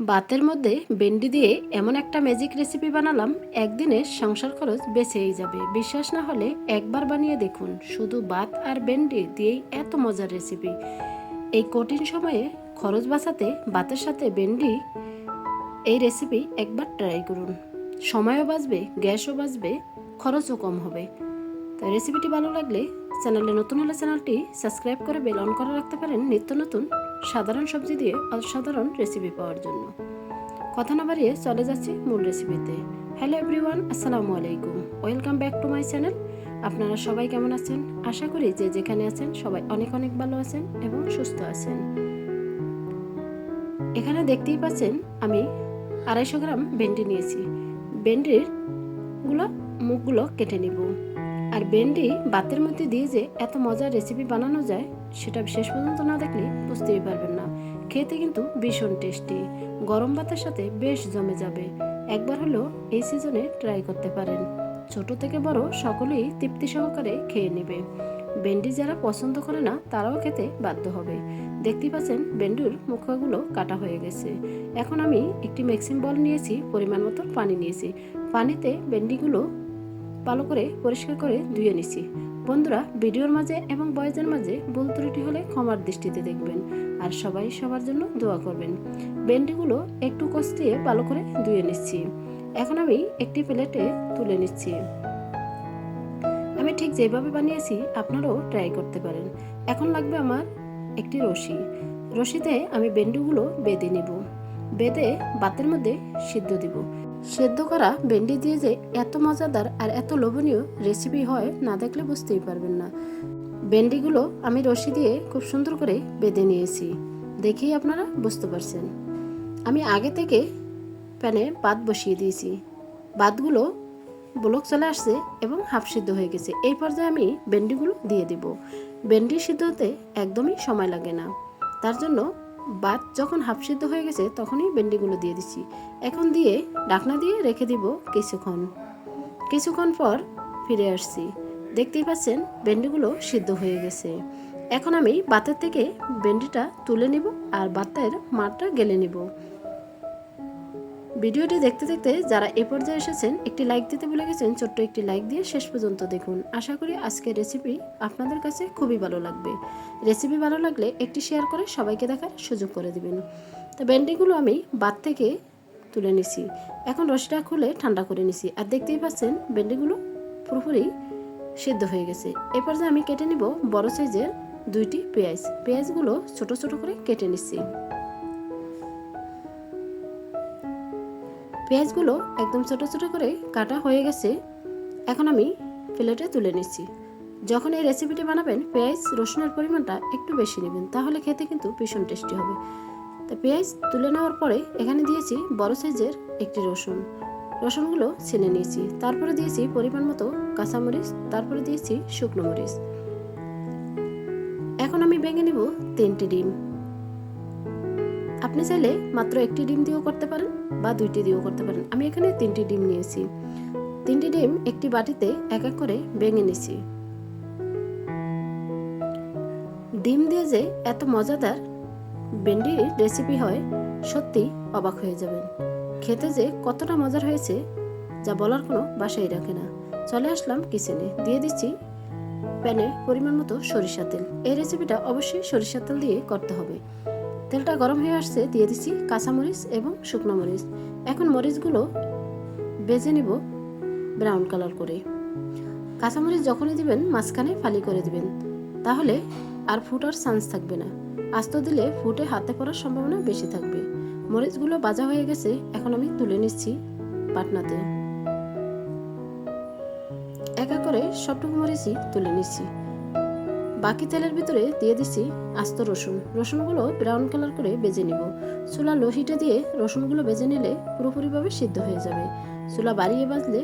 ভাতের মধ্যে ভেন্ডি দিয়ে এমন একটা ম্যাজিক রেসিপি বানালাম, একদিনে সংসার খরচ বেঁচেই যাবে। বিশ্বাস না হলে একবার বানিয়ে দেখুন। শুধু ভাত আর ভেন্ডি দিয়েই এত মজার রেসিপি। এই কঠিন সময়ে খরচ বাঁচাতে ভাতের সাথে ভেন্ডি এই রেসিপি একবার ট্রাই করুন। সময়ও বাঁচবে, গ্যাসও বাঁচবে, খরচও কম হবে। তাই রেসিপিটি ভালো লাগলে, চ্যানেলে নতুন হলে চ্যানেলটি সাবস্ক্রাইব করে বেল অন করে রাখতে পারেন নিত্য নতুন সাধারণ সবজি দিয়ে অসাধারণ রেসিপি পাওয়ার জন্য। কথা না বাড়িয়ে চলে যাচ্ছি মূল রেসিপিতে। হ্যালো এভরিওয়ান, আসসালামু আলাইকুম, welcome back to my channel. আপনারা সবাই কেমন আছেন? আশা করি যে যেখানে আছেন সবাই অনেক অনেক ভালো আছেন এবং সুস্থ আছেন। এখানে দেখতেই পাচ্ছেন আমি 250 গ্রাম ভেন্ডি নিয়েছি। ভেন্ডির মুখগুলো কেটে নিব। আর ভেন্ডি ভাতের মধ্যে দিয়ে যে এত মজার রেসিপি বানানো যায় সেটা শেষ পর্যন্ত না দেখলে বুঝতেই পারবেন না। খেতে কিন্তু ভীষণ টেস্টি, গরম ভাতের সাথে বেশ জমে যাবে। একবার হলেও এই সিজনে ট্রাই করতে পারেন। ছোট থেকে বড় সকলেই তৃপ্তি সহকারে খেয়ে নেবে। ভেন্ডি যারা পছন্দ করে না তারাও খেতে বাধ্য হবে। দেখতেই পাচ্ছেন ভেন্ডির মুখগুলো কাটা হয়ে গেছে। এখন আমি একটি মিক্সিং বল নিয়েছি, পরিমাণ মতো পানি নিয়েছি। পানিতে ভেন্ডিগুলো ভালো করে পরিষ্কার করে ধুয়ে নিছি। বন্ধুরা, ভিডিওর মাঝে এবং ভয়েসের মাঝে ভুল ত্রুটি হলে ক্ষমার দৃষ্টিতে দেখবেন। আর সবাই সবার জন্য দোয়া করবেন। ভেন্ডিগুলো একটু কষিয়ে ভালো করে ধুয়ে নিচ্ছি। এখন আমি একটি প্লেটে তুলে নিচ্ছি। আমি ঠিক যেভাবে বানিয়েছি আপনারাও ট্রাই করতে পারেন। এখন লাগবে আমার একটি রশি। রশিতে আমি ভেন্ডিগুলো বেঁধে নিব। বেঁধে ভাতের মধ্যে সিদ্ধ দিব। সেদ্ধ করা ভেন্ডি দিয়ে যে এত মজাদার আর এত লোভনীয় রেসিপি হয়, না দেখলে বুঝতেই পারবেন না। ভেন্ডিগুলো আমি রশি দিয়ে খুব সুন্দর করে বেঁধে নিয়েছি, দেখেই আপনারা বুঝতে পারছেন। আমি আগে থেকে প্যানে ভাত বসিয়ে দিয়েছি। ভাতগুলো বলক চলে আসছে এবং হাফ সিদ্ধ হয়ে গেছে। এই পর্যায়ে আমি ভেন্ডিগুলো দিয়ে দিব। ভেন্ডি সিদ্ধ হতে একদমই সময় লাগে না, তার জন্য ভাত যখন হাফ সিদ্ধ হয়ে গেছে তখনই ভেন্ডিগুলো দিয়ে দিচ্ছি। এখন দিয়ে ঢাকনা দিয়ে রেখে দিব কিছুক্ষণ পর ফিরে আসছি। দেখতেই পাচ্ছেন ভেন্ডিগুলো সিদ্ধ হয়ে গেছে। এখন আমি ভাতের থেকে ভেন্ডিটা তুলে নিব আর ভাতের মারটা গেলে নিব। ভিডিওটি দেখতে দেখতে যারা এ পর্যায়ে এসেছেন একটি লাইক দিতে ভুলে গেছেন, ছোট্ট একটি লাইক দিয়ে শেষ পর্যন্ত দেখুন। আশা করি আজকের রেসিপি আপনাদের কাছে খুবই ভালো লাগবে। রেসিপি ভালো লাগলে একটি শেয়ার করে সবাইকে দেখার সুযোগ করে দিবেন। তো ভেন্ডিগুলো আমি ভাত থেকে তুলে নিছি। এখন রসটা খুলে ঠান্ডা করে নিছি। আর দেখতেই পাচ্ছেন ভেন্ডিগুলো পুরোপুরি সিদ্ধ হয়ে গেছে। এ পর্যায়ে আমি কেটে নিব বড় সাইজের 2টি পেঁয়াজ। পেঁয়াজগুলো ছোট ছোট করে কেটে নিচ্ছি। পেঁয়াজগুলো একদম ছোট ছোট করে কাটা হয়ে গেছে। এখন আমি প্লেটে তুলে নিচ্ছি। যখন এই রেসিপিটি বানাবেন পেঁয়াজ রসুনের পরিমাণটা একটু বেশি নেবেন, তাহলে খেতে কিন্তু ভীষণ টেস্টি হবে। তো পেঁয়াজ তুলে নেওয়ার পরে এখানে দিয়েছি বড় সাইজের একটি রসুনগুলো ছেনে নিয়েছি। তারপরে দিয়েছি পরিমাণ মতো কাঁচামরিচ, তারপরে দিয়েছি শুকনো মরিচ। এখন আমি ভেঙে নিব 3টি ডিম। আপনি চাইলে মাত্র একটি ডিম দিয়েও করতে পারেন বা 2টি দিয়েও করতে পারেন। আমি এখানে 3টি ডিম নিয়েছি। 3টি ডিম একটি বাটিতে এক এক করে ভেঙে নিয়েছি। ডিম দিয়ে যে এত মজাদার ভেন্ডির রেসিপি হয়, সত্যি অবাক হয়ে যাবেন। খেতে যে কতটা মজার হয়েছে যা বলার কোনো ভাষাই রাখে না। চলে আসলাম কিচেনে, দিয়ে দিচ্ছি প্যানে পরিমাণ মতো সরিষার তেল। এই রেসিপিটা অবশ্যই সরিষার তেল দিয়ে করতে হবে। তেলটা গরম হয়ে আসছে, দিয়ে দিচ্ছি কাঁচামরিচ এবং শুকনো মরিচ। এখন মরিচগুলো ভেজে নিব ব্রাউন কালার করে। কাঁচামরিচ যখনই দিবেন মাঝখানে ফালি করে দিবেন, তাহলে আর ফুটার চান্স থাকবে না। আস্ত দিলে ফুটে হাতে পড়ার সম্ভাবনা বেশি থাকবে। মরিচগুলো ভাজা হয়ে গেছে, এখন আমি তুলে নিচ্ছি পাটনাতে। এক এক করে সবটুকু মরিচই তুলে নিচ্ছি। বাকি তেলের ভিতরে দিয়ে দিচ্ছি আস্ত রসুনগুলো ব্রাউন কালার করে ভেজে নিব। চুলা লো হিটে দিয়ে রসুনগুলো ভেজে নিলে পুরোপুরিভাবে সিদ্ধ হয়ে যাবে। চুলা বাড়িয়ে ভাজলে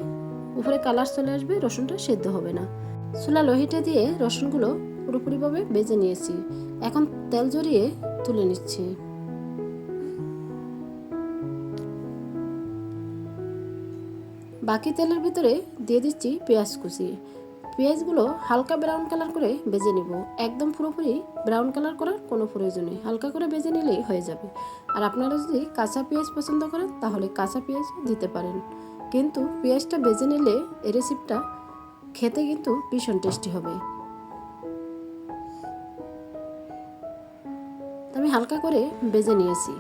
উপরে কালার চলে আসবে, রসুনটা সিদ্ধ হবে না। চুলা লো হিটে দিয়ে রসুনগুলো পুরোপুরিভাবে ভেজে নিয়েছি। এখন তেল ঝরিয়ে তুলে নিচ্ছি। বাকি তেলের ভিতরে দিয়ে দিচ্ছি পেঁয়াজ কুচি। পেঁয়াজগুলো হালকা ব্রাউন কালার করে ভেজে নিব। একদম পুরোপুরি ব্রাউন কালার করার কোনো প্রয়োজন নেই, হালকা করে ভেজে নিলেই হয়ে যাবে। আর আপনারা যদি কাঁচা পেঁয়াজ পছন্দ করেন তাহলে কাঁচা পেঁয়াজ দিতে পারেন, কিন্তু পেঁয়াজটা ভেজে নিলে এই রেসিপিটা খেতে কিন্তু ভীষণ টেস্টি হবে। আমি হালকা করে ভেজে নিয়েছি।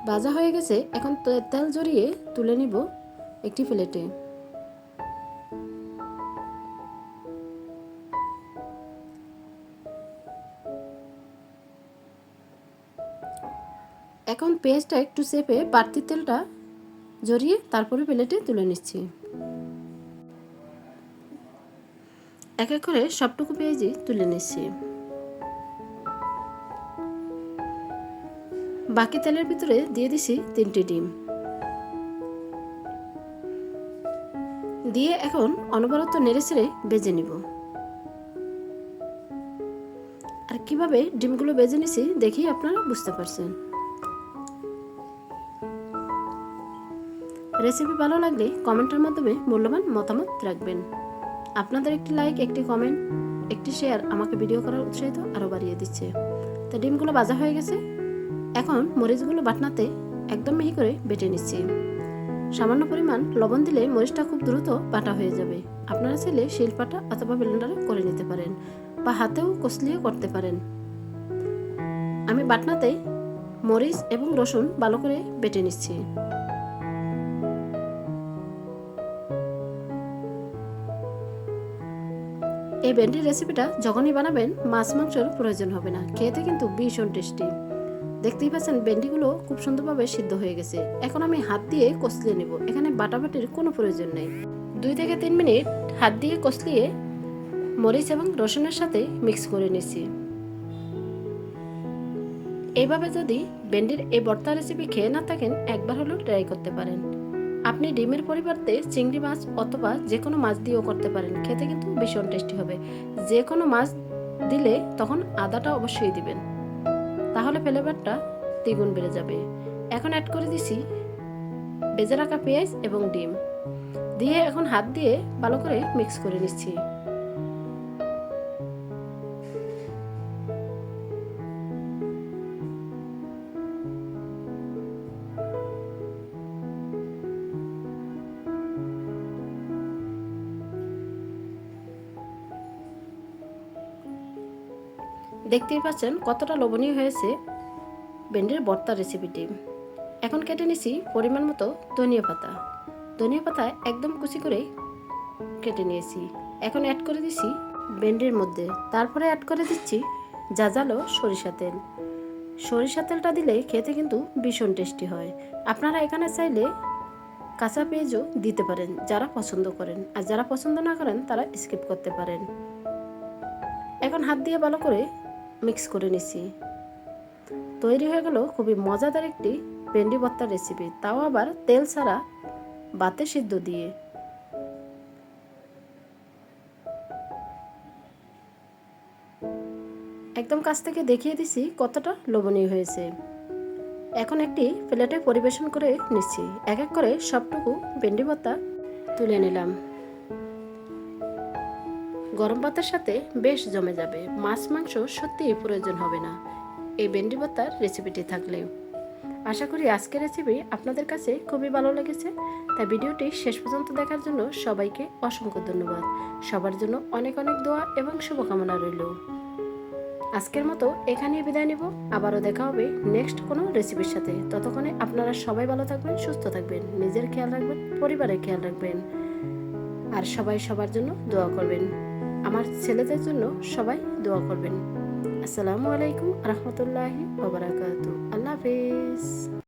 ভাজা হয়ে গেছে, এখন তেল ঝরিয়ে তুলে নিব একটি প্লেটে। এখন পেঁয়াজটা একটু চেপে বাড়তি তেলটা ঝরিয়ে তারপরে প্লেটে তুলে নিচ্ছি। এক এক করে সবটুকু পেঁয়াজই তুলে নিচ্ছি। বাকি তেলের ভিতরে দিয়ে দিছি 3টি ডিম। দিয়ে এখন অনবরত নেড়েচেড়ে ভেজে নিব। আর কিভাবে ডিমগুলো ভেজে নিছি দেখেই আপনারা বুঝতে পারছেন। রেসিপি ভালো লাগলে কমেন্টের মাধ্যমে মূল্যবান মতামত রাখবেন। আপনাদের একটি লাইক, একটি কমেন্ট, একটি শেয়ার আমাকে ভিডিও করার উৎসাহিত আরও বাড়িয়ে দিচ্ছে। তো ডিমগুলো ভাজা হয়ে গেছে, এখন মরিচগুলো বাটনাতে একদম মিহি করে বেটে নিচ্ছি। সামান্য পরিমাণ লবণ দিলে মরিচটা খুব দ্রুত বাটা হয়ে যাবে। আপনারা চাইলে শিলপাটা অথবা ব্লেন্ডারে করে নিতে পারেন বা হাতেও কষলিয়ে করতে পারেন। আমি বাটনাতে মরিচ এবং রসুন ভালো করে বেটে নিচ্ছি। এই ভেন্ডির রেসিপিটা যখনই বানাবেন মাছ মাংসের প্রয়োজন হবে না, খেতে কিন্তু ভীষণ টেস্টি। দেখতেই পাচ্ছেন ভেন্ডিগুলো খুব সুন্দরভাবে সিদ্ধ হয়ে গেছে। এখন আমি হাত দিয়ে কষলিয়ে নেব, এখানে বাটাবাটির কোনো প্রয়োজন নেই। 2 থেকে 3 মিনিট হাত দিয়ে কষলিয়ে মরিচ এবং রসুনের সাথে মিক্স করে নিচ্ছি। এইভাবে যদি ভেন্ডির এই ভর্তা রেসিপি খেয়ে না থাকেন একবার হলেও ট্রাই করতে পারেন। আপনি ডিমের পরিবর্তে চিংড়ি মাছ অথবা যে কোনো মাছ দিয়েও করতে পারেন, খেতে কিন্তু ভীষণ টেস্টি হবে। যে কোনো মাছ দিলে তখন আদাটা অবশ্যই দিবেন, তাহলে ফ্লেভারটা দ্বিগুণ বেড়ে যাবে। এখন অ্যাড করে দিছি ভেজে রাখা পেঁয়াজ এবং ডিম, দিয়ে এখন হাত দিয়ে ভালো করে মিক্স করে নিচ্ছি। দেখতেই পাচ্ছেন কতটা লোভনীয় হয়েছে ভেন্ডির ভর্তা রেসিপিটি। এখন কেটে নিছি পরিমাণ মতো ধনিয়া পাতা। ধনিয়া পাতা একদম কুচি করে কেটে নিয়েছি। এখন অ্যাড করে দিছি ভেন্ডির মধ্যে, তারপরে অ্যাড করে দিচ্ছি জাজালো সরিষা তেল। সরিষা তেলটা দিলে খেতে কিন্তু ভীষণ টেস্টি হয়। আপনারা এখানে চাইলে কাঁচা পেঁয়াজও দিতে পারেন যারা পছন্দ করেন, আর যারা পছন্দ না করেন তারা স্কিপ করতে পারেন। এখন হাত দিয়ে ভালো করে মিক্স করে নিছি। তৈরি হয়ে গেল খুবই মজাদার একটি ভেন্ডি ভর্তার রেসিপি, তাও আবার তেল ছাড়া ভাতে সিদ্ধ দিয়ে। একদম কাছ থেকে দেখিয়ে দিছি কতটা লোভনীয় হয়েছে। এখন একটি প্লেটে পরিবেশন করে নিচ্ছি। এক এক করে সবটুকু ভেন্ডি ভর্তা তুলে নিলাম। গরম ভাতের সাথে বেশ জমে যাবে, মাছ মাংস সত্যিই প্রয়োজন হবে না এই ভেন্ডি ভর্তার রেসিপিটি থাকলেও। আশা করি আজকের রেসিপি আপনাদের কাছে খুবই ভালো লেগেছে। তাই ভিডিওটি শেষ পর্যন্ত দেখার জন্য সবাইকে অসংখ্য ধন্যবাদ। সবার জন্য অনেক অনেক দোয়া এবং শুভকামনা রইল। আজকের মতো এখানেই বিদায় নিব, আবারও দেখা হবে নেক্সট কোনো রেসিপির সাথে। ততক্ষণে আপনারা সবাই ভালো থাকবেন, সুস্থ থাকবেন, নিজের খেয়াল রাখবেন, পরিবারের খেয়াল রাখবেন, আর সবাই সবার জন্য দোয়া করবেন। আমার ছেলেদের জন্য সবাই দোয়া করবেন। আসসালামু আলাইকুম রহমতুল্লাহি ওয়া বারাকাতুহু। আল্লাহ হাফেজ।